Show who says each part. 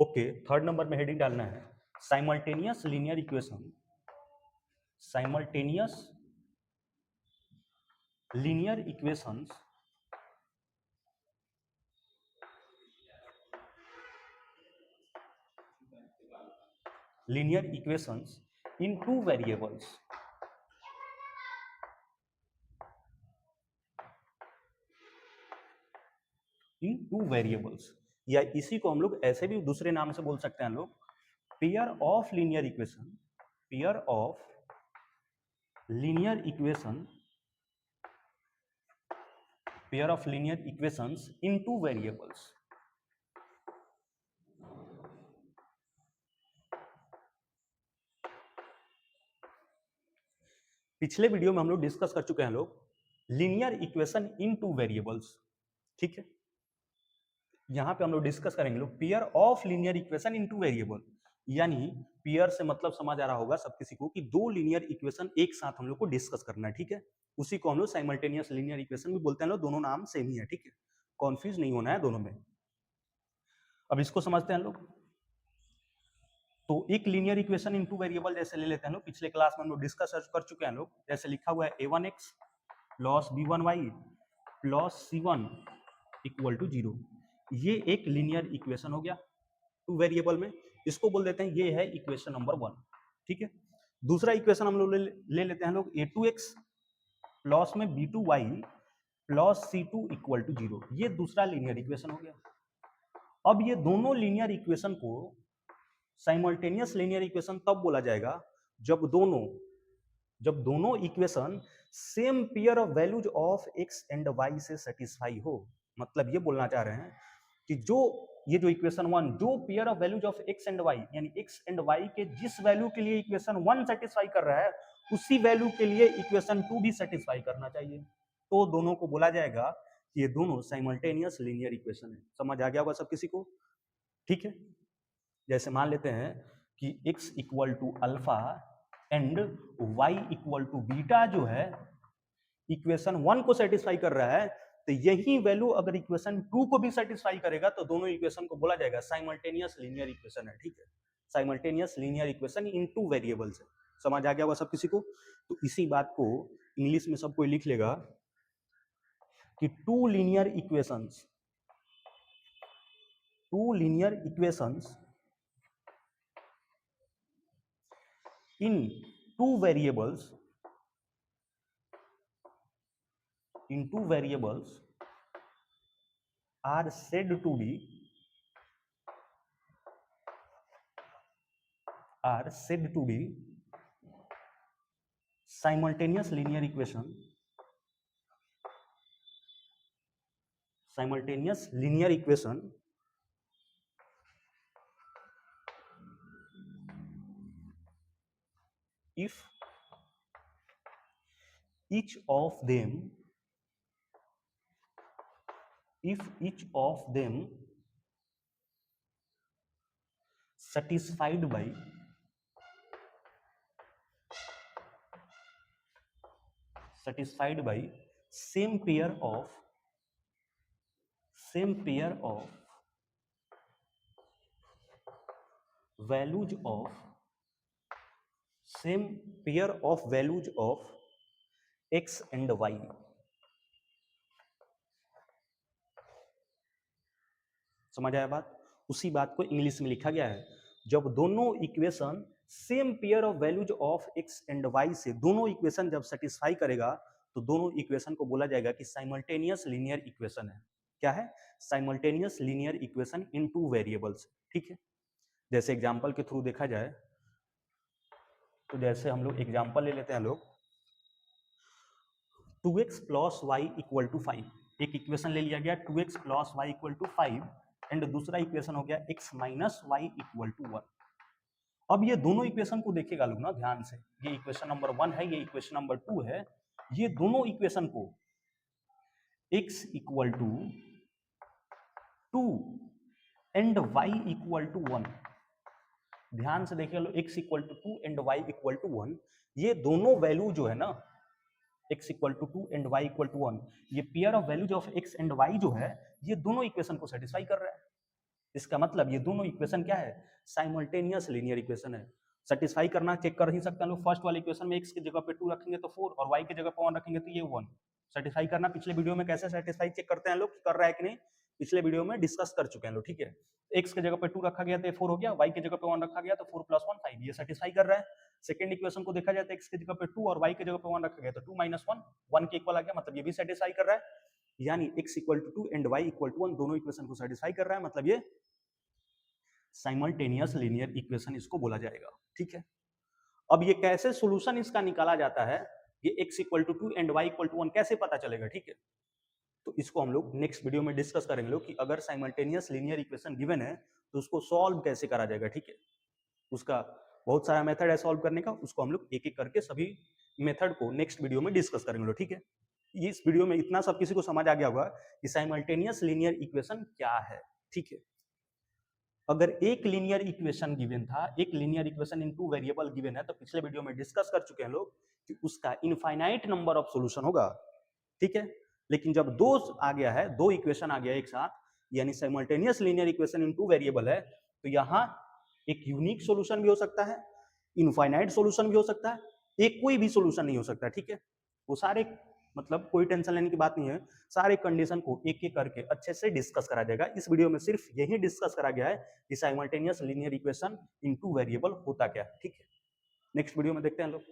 Speaker 1: Okay, third number में heading डालना है simultaneous linear equation, simultaneous linear equations linear equations in two variables, in two variables, या इसी को हम लोग ऐसे भी दूसरे नाम से बोल सकते हैं लोग, pair of linear equation, pair of linear equation, pair of linear equations in two variables. पिछले वीडियो में हम लोग डिस्कस कर चुके हैं लोग linear equation in two variables, ठीक है। यहां पे हम लोग डिस्कस करेंगे लोग pair of linear equation in two variable, यानी पेयर से मतलब समझ आ रहा होगा सब किसी को कि दो लीनियर इक्वेशन एक साथ हम लोग को डिस्कस करना है, ठीक है। उसी को हम लोग साइमल्टेनियस लीनियर इक्वेशन भी बोलते हैं लोग, दोनों नाम सेम ही है, ठीक है, कॉन्फ्यूज नहीं होना है दोनों में। अब इसको समझते हैं लोग। तो एक linear equation in two variable जैसे ले लेते हैं लोग, पिछले क्लास में हम लोग डिस्कस कर चुके हैं लोग, जैसे लिखा हुआ है a1x plus b1y plus c1 equal to 0। ये एक लीनियर इक्वेशन हो गया टू वेरिएबल में, इसको बोल देते हैं ये है इक्वेशन नंबर 1, ठीक है। दूसरा इक्वेशन हम लोग ले लेते हैं लोग a2x प्लस में b2y plus c2 equal to 0। ये दूसरा लीनियर इक्वेशन हो गया। अब ये दोनों लीनियर इक्वेशन को साइमल्टेनियस लीनियर इक्वेशन तब बोला जाएगा जब दोनों equation same pair of values of x and y से सेटिस्फाई हो। मतलब ये बोलना चाह रहे हैं कि ये जो इक्वेशन 1 जो pair of values of x and y, यानी x एंड y के जिस वैल्यू के लिए इक्वेशन 1 सेटिस्फाई कर रहा है उसी वैल्यू के लिए इक्वेशन 2 भी सेटिस्फाई करना चाहिए, तो दोनों को बोला जाएगा कि ये दोनों साइमल्टेनियस लीनियर इक्वेशन है। समझ आ गया होगा सब किसी को, ठीक है। जैसे मान लेते हैं कि x equal to alpha and y equal to beta जो है इक्वेशन 1 को सेटिस्फाई कर रहा है, तो यही वैल्यू अगर इक्वेशन 2 को भी सेटिस्फाई करेगा तो दोनों इक्वेशन को बोला जाएगा साइमल्टेनियस लीनियर इक्वेशन है, ठीक है। Simultaneous linear equation in two variables है। समझ आ गया होगा सब किसी को। तो इसी बात को इंग्लिश में सब कोई लिख लेगा कि two linear equations in two variables are said to be simultaneous linear equation if each of them satisfied by same pair of values of x and y। समझ आया बात। उसी बात को इंग्लिश में लिखा गया है, जब दोनों equation same pair of values of x and y से दोनों इक्वेशन जब सेटिस्फाई करेगा तो दोनों इक्वेशन को बोला जाएगा कि साइमल्टेनियस लीनियर इक्वेशन है। क्या है? Simultaneous linear equation in two variables, ठीक है। जैसे एग्जांपल के थ्रू देखा जाए तो जैसे हम लोग एग्जांपल ले लेते हैं लोग 2x plus Y equal to 5, एक इक्वेशन ले लिया गया 2x plus Y equal to 5 and दूसरा इक्वेशन हो गया x minus Y equal to 1। अब ये दोनों इक्वेशन को देखेगा लोग ना ध्यान से, ये इक्वेशन नंबर 1 है, ये इक्वेशन नंबर 2 है। ये दोनों इक्वेशन को x equal to 2 and y equal to 1, ध्यान से देखिए लो, x equal to 2 and y equal to 1, ये दोनों वैल्यू जो है ना x equal to 2 and y equal to 1, ये pair of values of x and y जो है ये दोनों इक्वेशन को सेटिस्फाई कर रहा है। इसका मतलब ये दोनों इक्वेशन क्या है, साइमल्टेनियस लीनियर इक्वेशन है। सेटिस्फाई करना चेक कर ही सकते हैं लोग, फर्स्ट वाले इक्वेशन में x की जगह पे 2 रखेंगे तो 4 और y की जगह पे 1 रखेंगे तो ये 1। सेटिस्फाई करना, पिछले वीडियो में कैसे सेटिस्फाई चेक करते हैं लोग, कर रहा है कि नहीं, पिछले वीडियो में डिस्कस कर चुके हैं लोग, ठीक है। x की जगह पे 2 रखा गया तो ये 4 हो गया, y की जगह पे 1 रखा गया तो 4 + 1 5, ये सेटिस्फाई कर रहा है। सेकंड इक्वेशन को देखा जाए तो x की जगह पे 2 और y की जगह पे 1 रखा गया तो 2 - 1 1 के इक्वल आ गया, मतलब ये भी सेटिस्फाई कर रहा है। यानी x = 2 एंड y = 1 दोनों इक्वेशन को सेटिस्फाई कर रहा है, मतलब ये साइमल्टेनियस लीनियर इक्वेशन इसको बोला जाएगा, ठीक है। अब ये कैसे सॉल्यूशन इसका निकाला जाता है, ये x = 2 एंड y = 1 कैसे पता चलेगा, ठीक है। तो इसको हम लोग नेक्स्ट वीडियो में डिस्कस करेंगे लोग कि अगर साइमल्टेनियस लीनियर इक्वेशन गिवन है तो उसको सॉल्व कैसे करा जाएगा, ठीक है। उसका बहुत सारा मेथड है सॉल्व करने का, उसको हम लोग एक एक करके सभी मेथड को नेक्स्ट वीडियो में डिस्कस करेंगे लोग, ठीक है। इस वीडियो में इतना सब किसी को समझ आ गया होगा कि साइमल्टेनियस लीनियर इक्वेशन क्या है, ठीक है। अगर एक लीनियर इक्वेशन गिवन था, एक linear equation in 2 variable given है, तो पिछले वीडियो में डिस्कस कर चुके हैं लोग कि उसका इनफाइनाइट नंबर ऑफ सॉल्यूशन होगा, ठीक है। लेकिन जब दो आ गया है, दो इक्वेशन आ गया एक साथ, यानी simultaneous linear equation in 2 variable है, तो यहां एक यूनिक सॉल्यूशन भी हो सकता है, इनफाइनाइट सॉल्यूशन भी हो सकता है, एक कोई भी सॉल्यूशन नहीं हो सकता, ठीक है। वो सारे मतलब कोई टेंशन लेने की बात नहीं है, सारे कंडीशन को एक एक करके अच्छे से डिस्कस करा जाएगा। इस वीडियो में सिर्फ यही डिस्कस करा गया है कि simultaneous linear equation in 2 variable होता क्या है, ठीक है। नेक्स्ट वीडियो में देखते हैं लोग।